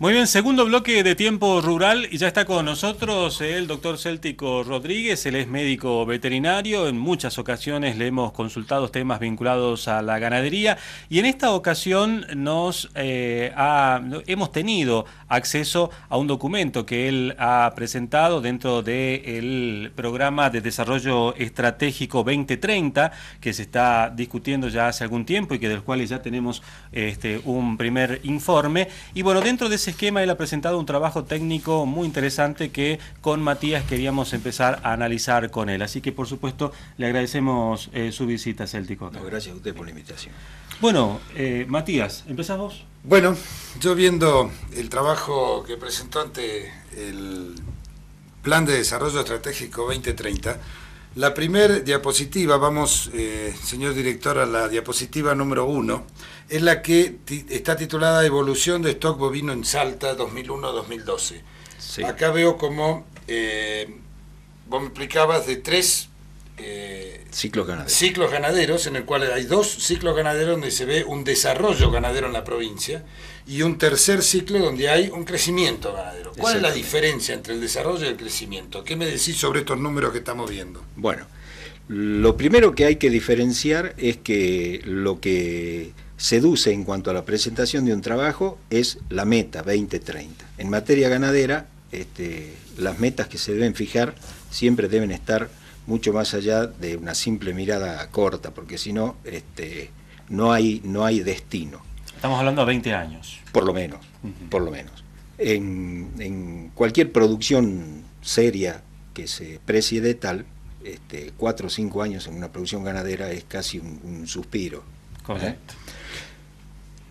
Muy bien, segundo bloque de Tiempo Rural y ya está con nosotros el doctor Céltico Rodríguez. Él es médico veterinario, en muchas ocasiones le hemos consultado temas vinculados a la ganadería y en esta ocasión hemos tenido acceso a un documento que él ha presentado dentro del programa de desarrollo estratégico 2030 que se está discutiendo ya hace algún tiempo y que del cual ya tenemos un primer informe. Y bueno, dentro de ese esquema él ha presentado un trabajo técnico muy interesante que con Matías queríamos empezar a analizar con él. Así que por supuesto le agradecemos su visita, Céltico. No, gracias a usted por la invitación. Bueno, Matías, ¿empezás vos? Bueno, yo viendo el trabajo que presentó ante el Plan de Desarrollo Estratégico 2030, la primera diapositiva, vamos, señor director, a la diapositiva número 1, es la que está titulada Evolución de stock bovino en Salta 2001-2012. Sí. Acá veo como vos me explicabas de tres ciclos ganaderos, en el cual hay dos ciclos ganaderos donde se ve un desarrollo ganadero en la provincia y un tercer ciclo donde hay un crecimiento ganadero. ¿Cuál es la diferencia entre el desarrollo y el crecimiento? ¿Qué me decís sobre estos números que estamos viendo? Bueno, lo primero que hay que diferenciar es que lo que seduce en cuanto a la presentación de un trabajo es la meta 2030. En materia ganadera, las metas que se deben fijar siempre deben estar mucho más allá de una simple mirada corta, porque si no, no hay destino. Estamos hablando de 20 años. Por lo menos, por lo menos. En cualquier producción seria que se precie de tal, 4 o 5 años en una producción ganadera es casi un suspiro. Correcto.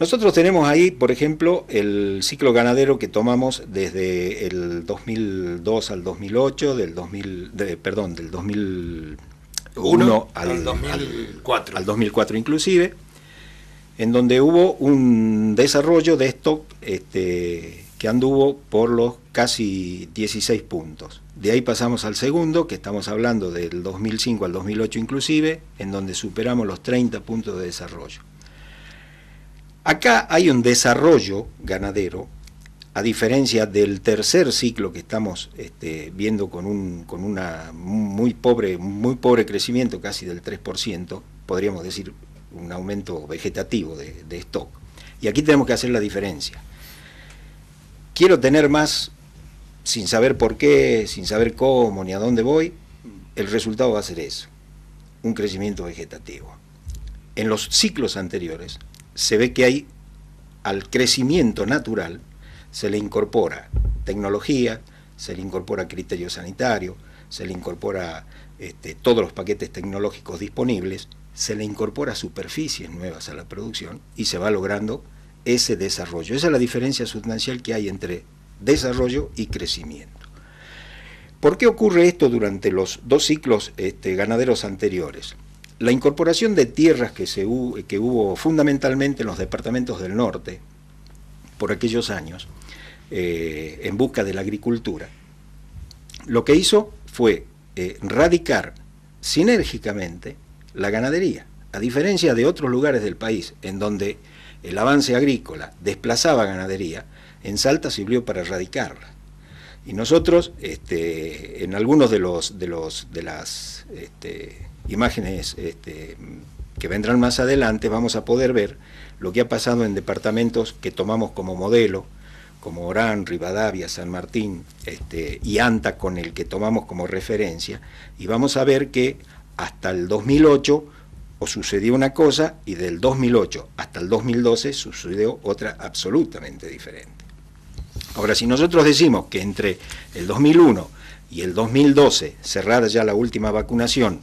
Nosotros tenemos ahí, por ejemplo, el ciclo ganadero que tomamos desde el 2002 al 2008, del 2001 al 2004. Al 2004 inclusive, en donde hubo un desarrollo de stock que anduvo por los casi 16 puntos. De ahí pasamos al segundo, que estamos hablando del 2005 al 2008 inclusive, en donde superamos los 30 puntos de desarrollo. Acá hay un desarrollo ganadero, a diferencia del tercer ciclo que estamos viendo con un muy pobre crecimiento, casi del 3%, podríamos decir un aumento vegetativo de stock. Y aquí tenemos que hacer la diferencia. Quiero tener más, sin saber por qué, sin saber cómo ni a dónde voy, el resultado va a ser eso, un crecimiento vegetativo. En los ciclos anteriores se ve que hay, al crecimiento natural, se le incorpora tecnología, se le incorpora criterio sanitario, se le incorpora todos los paquetes tecnológicos disponibles, se le incorpora superficies nuevas a la producción y se va logrando ese desarrollo. Esa es la diferencia sustancial que hay entre desarrollo y crecimiento. ¿Por qué ocurre esto durante los dos ciclos ganaderos anteriores? La incorporación de tierras que hubo fundamentalmente en los departamentos del norte, por aquellos años, en busca de la agricultura, lo que hizo fue radicar sinérgicamente la ganadería, a diferencia de otros lugares del país, en donde el avance agrícola desplazaba ganadería, en Salta sirvió para erradicarla. Y nosotros, en algunos de las imágenes que vendrán más adelante, vamos a poder ver lo que ha pasado en departamentos que tomamos como modelo, como Orán, Rivadavia, San Martín y Anta, con el que tomamos como referencia, y vamos a ver que hasta el 2008 sucedió una cosa y del 2008 hasta el 2012 sucedió otra absolutamente diferente. Ahora, si nosotros decimos que entre el 2001 y el 2012, cerrada ya la última vacunación,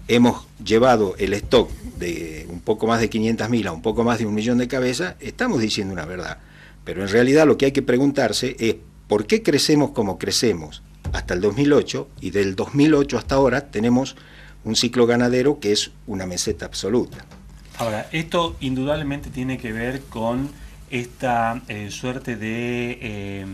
hemos llevado el stock de un poco más de 500.000 a un poco más de 1.000.000 de cabezas, estamos diciendo una verdad. Pero en realidad lo que hay que preguntarse es ¿por qué crecemos como crecemos hasta el 2008 y del 2008 hasta ahora tenemos un ciclo ganadero que es una meseta absoluta? Ahora, esto indudablemente tiene que ver con esta suerte de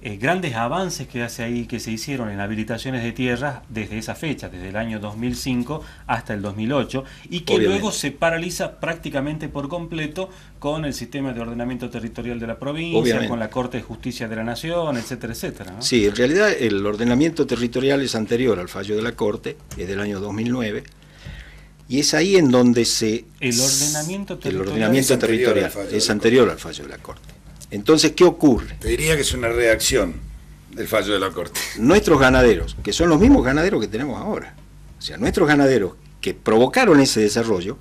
grandes avances que se hicieron en habilitaciones de tierras desde esa fecha, desde el año 2005 hasta el 2008, y que Obviamente. luego se paraliza prácticamente por completo con el sistema de ordenamiento territorial de la provincia, Obviamente. con la Corte de Justicia de la Nación, etcétera, etcétera, ¿no? Sí, en realidad el ordenamiento territorial es anterior al fallo de la Corte, es del año 2009, y es ahí en donde El ordenamiento territorial, territorial es anterior al fallo de la Corte. Entonces, ¿qué ocurre? Te diría que es una reacción del fallo de la Corte. Nuestros ganaderos, que son los mismos ganaderos que tenemos ahora, o sea, nuestros ganaderos que provocaron ese desarrollo,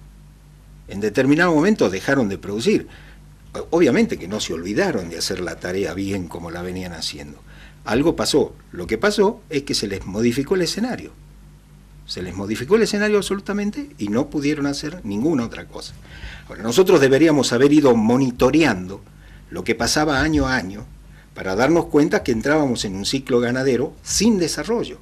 en determinado momento dejaron de producir. Obviamente que no se olvidaron de hacer la tarea bien como la venían haciendo. Algo pasó. Lo que pasó es que se les modificó el escenario. Se les modificó el escenario absolutamente y no pudieron hacer ninguna otra cosa. Ahora, nosotros deberíamos haber ido monitoreando lo que pasaba año a año para darnos cuenta que entrábamos en un ciclo ganadero sin desarrollo.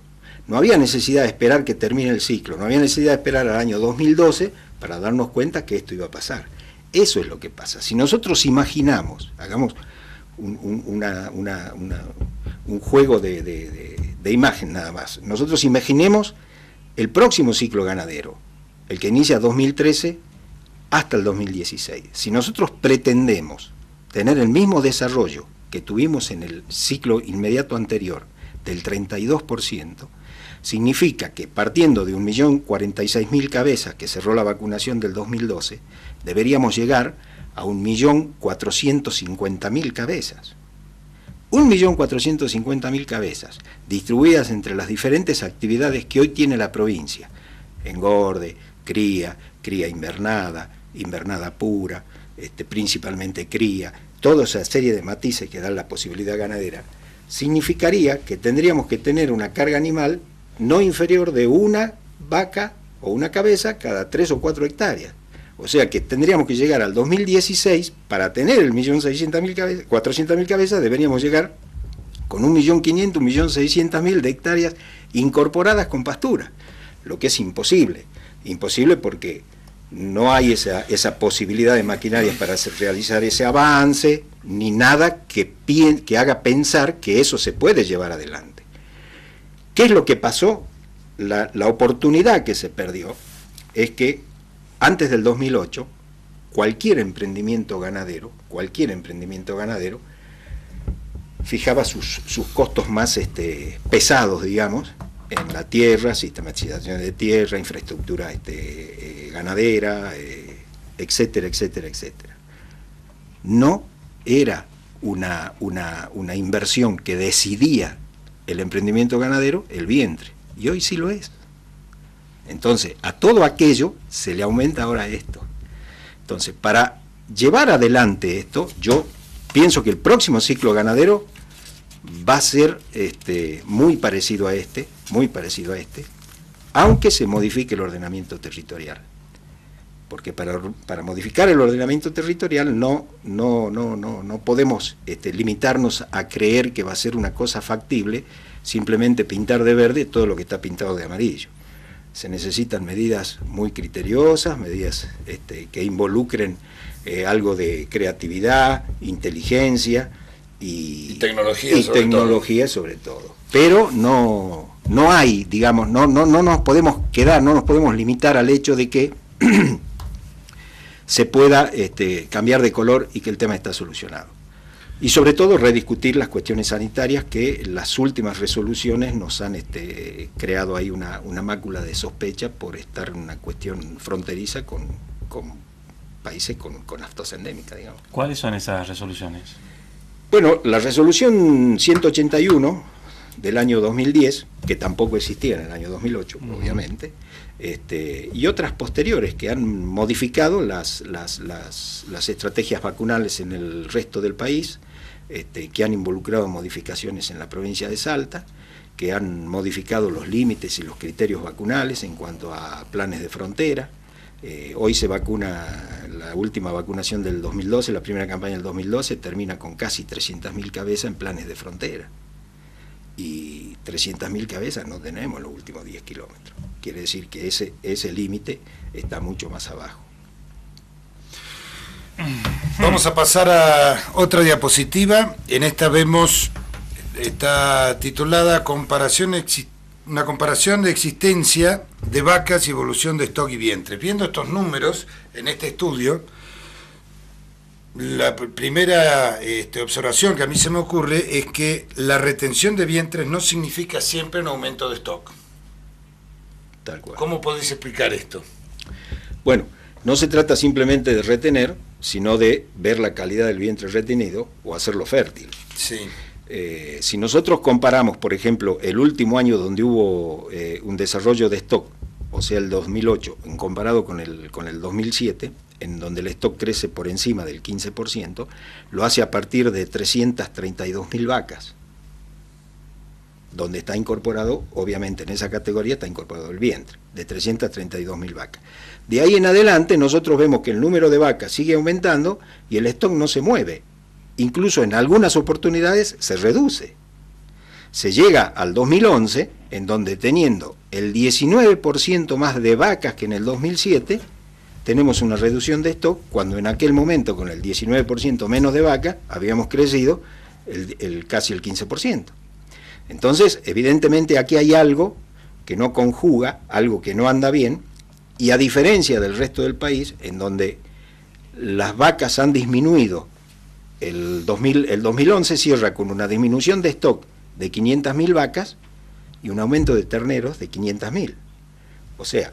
No había necesidad de esperar que termine el ciclo, no había necesidad de esperar al año 2012 para darnos cuenta que esto iba a pasar. Eso es lo que pasa. Si nosotros imaginamos, hagamos un juego de imagen nada más, nosotros imaginemos el próximo ciclo ganadero, el que inicia 2013 hasta el 2016. Si nosotros pretendemos tener el mismo desarrollo que tuvimos en el ciclo inmediato anterior, del 32%, significa que partiendo de 1.046.000 cabezas que cerró la vacunación del 2012, deberíamos llegar a 1.450.000 cabezas. 1.450.000 cabezas, distribuidas entre las diferentes actividades que hoy tiene la provincia: engorde, cría, cría invernada, invernada pura, principalmente cría, toda esa serie de matices que dan la posibilidad ganadera, significaría que tendríamos que tener una carga animal no inferior de una vaca o una cabeza cada 3 o 4 hectáreas. O sea que tendríamos que llegar al 2016, para tener el 1.600.000 cabezas, 400.000 cabezas, deberíamos llegar con 1.500.000, 1.600.000 de hectáreas incorporadas con pastura, lo que es imposible. Imposible porque no hay esa posibilidad de maquinarias para realizar ese avance, ni nada que haga pensar que eso se puede llevar adelante. ¿Qué es lo que pasó? La oportunidad que se perdió es que antes del 2008, cualquier emprendimiento ganadero fijaba sus costos más pesados, digamos, en la tierra, sistematización de tierra, infraestructura ganadera, etcétera, etcétera, etcétera. No era una inversión que decidía el emprendimiento ganadero el vientre, y hoy sí lo es. Entonces, a todo aquello se le aumenta ahora esto. Entonces, para llevar adelante esto, yo pienso que el próximo ciclo ganadero va a ser muy parecido a este, aunque se modifique el ordenamiento territorial. Porque para modificar el ordenamiento territorial no podemos limitarnos a creer que va a ser una cosa factible, simplemente pintar de verde todo lo que está pintado de amarillo. Se necesitan medidas muy criteriosas, medidas que involucren algo de creatividad, inteligencia y tecnología sobre todo. Pero no hay, digamos, no nos podemos quedar, no nos podemos limitar al hecho de que se pueda cambiar de color y que el tema está solucionado. Y sobre todo rediscutir las cuestiones sanitarias, que las últimas resoluciones nos han creado ahí una mácula de sospecha por estar en una cuestión fronteriza con países con aftosa endémica, digamos. ¿Cuáles son esas resoluciones? Bueno, la resolución 181 del año 2010, que tampoco existía en el año 2008, obviamente, y otras posteriores que han modificado las estrategias vacunales en el resto del país, que han involucrado modificaciones en la provincia de Salta, que han modificado los límites y los criterios vacunales en cuanto a planes de frontera. Hoy se vacuna, la última vacunación del 2012, la primera campaña del 2012, termina con casi 300.000 cabezas en planes de frontera. Y 300.000 cabezas no tenemos en los últimos 10 kilómetros. Quiere decir que ese límite está mucho más abajo. Vamos a pasar a otra diapositiva. En esta vemos está titulada una comparación de existencia de vacas y evolución de stock y vientre. Viendo estos números en este estudio, la primera observación que a mí se me ocurre es que la retención de vientres no significa siempre un aumento de stock. Tal cual. ¿Cómo podés explicar esto? Bueno, no se trata simplemente de retener, sino de ver la calidad del vientre retenido o hacerlo fértil. Sí. Si nosotros comparamos, por ejemplo, el último año donde hubo un desarrollo de stock, o sea, el 2008, en comparado con el 2007, en donde el stock crece por encima del 15%, lo hace a partir de 332.000 vacas, donde está incorporado, obviamente en esa categoría está incorporado el vientre, de 332.000 vacas. De ahí en adelante nosotros vemos que el número de vacas sigue aumentando y el stock no se mueve. Incluso en algunas oportunidades se reduce. Se llega al 2011, en donde teniendo el 19% más de vacas que en el 2007, tenemos una reducción de stock, cuando en aquel momento con el 19% menos de vacas habíamos crecido casi el 15%. Entonces, evidentemente aquí hay algo que no conjuga, algo que no anda bien, y a diferencia del resto del país, en donde las vacas han disminuido, el 2011 cierra con una disminución de stock de 500.000 vacas y un aumento de terneros de 500.000. O sea,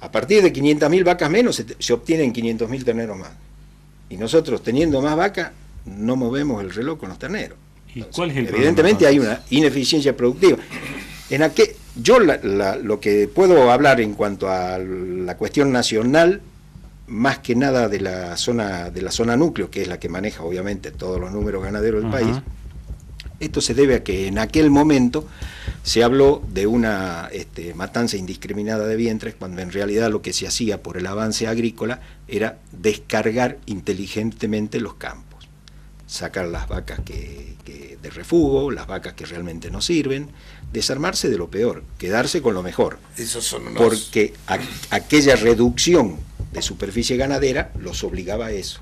a partir de 500.000 vacas menos se obtienen 500.000 terneros más. Y nosotros, teniendo más vacas, no movemos el reloj con los terneros. ¿Y cuál es el evidentemente problema, hay una ineficiencia productiva. Yo lo que puedo hablar en cuanto a la cuestión nacional, más que nada de la zona núcleo, que es la que maneja obviamente todos los números ganaderos del país, esto se debe a que en aquel momento se habló de una matanza indiscriminada de vientres, cuando en realidad lo que se hacía por el avance agrícola era descargar inteligentemente los campos, sacar las vacas de refugo, las vacas que realmente no sirven, desarmarse de lo peor, quedarse con lo mejor. Esos son porque aquella reducción de superficie ganadera los obligaba a eso.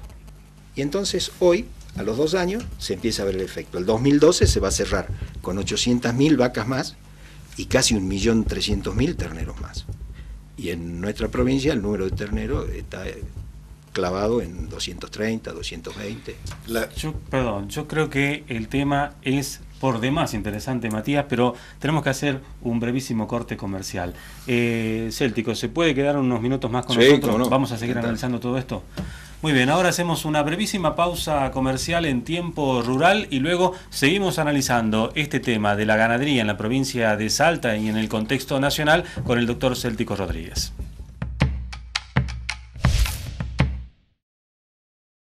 Y entonces hoy, a los 2 años, se empieza a ver el efecto. El 2012 se va a cerrar con 800.000 vacas más y casi 1.300.000 terneros más. Y en nuestra provincia el número de terneros está clavado en 230, 220. Yo creo que el tema es por demás interesante, Matías, pero tenemos que hacer un brevísimo corte comercial. Céltico, ¿se puede quedar unos minutos más con nosotros? No. Vamos a seguir analizando todo esto. Muy bien, ahora hacemos una brevísima pausa comercial en tiempo rural y luego seguimos analizando este tema de la ganadería en la provincia de Salta y en el contexto nacional con el doctor Céltico Rodríguez.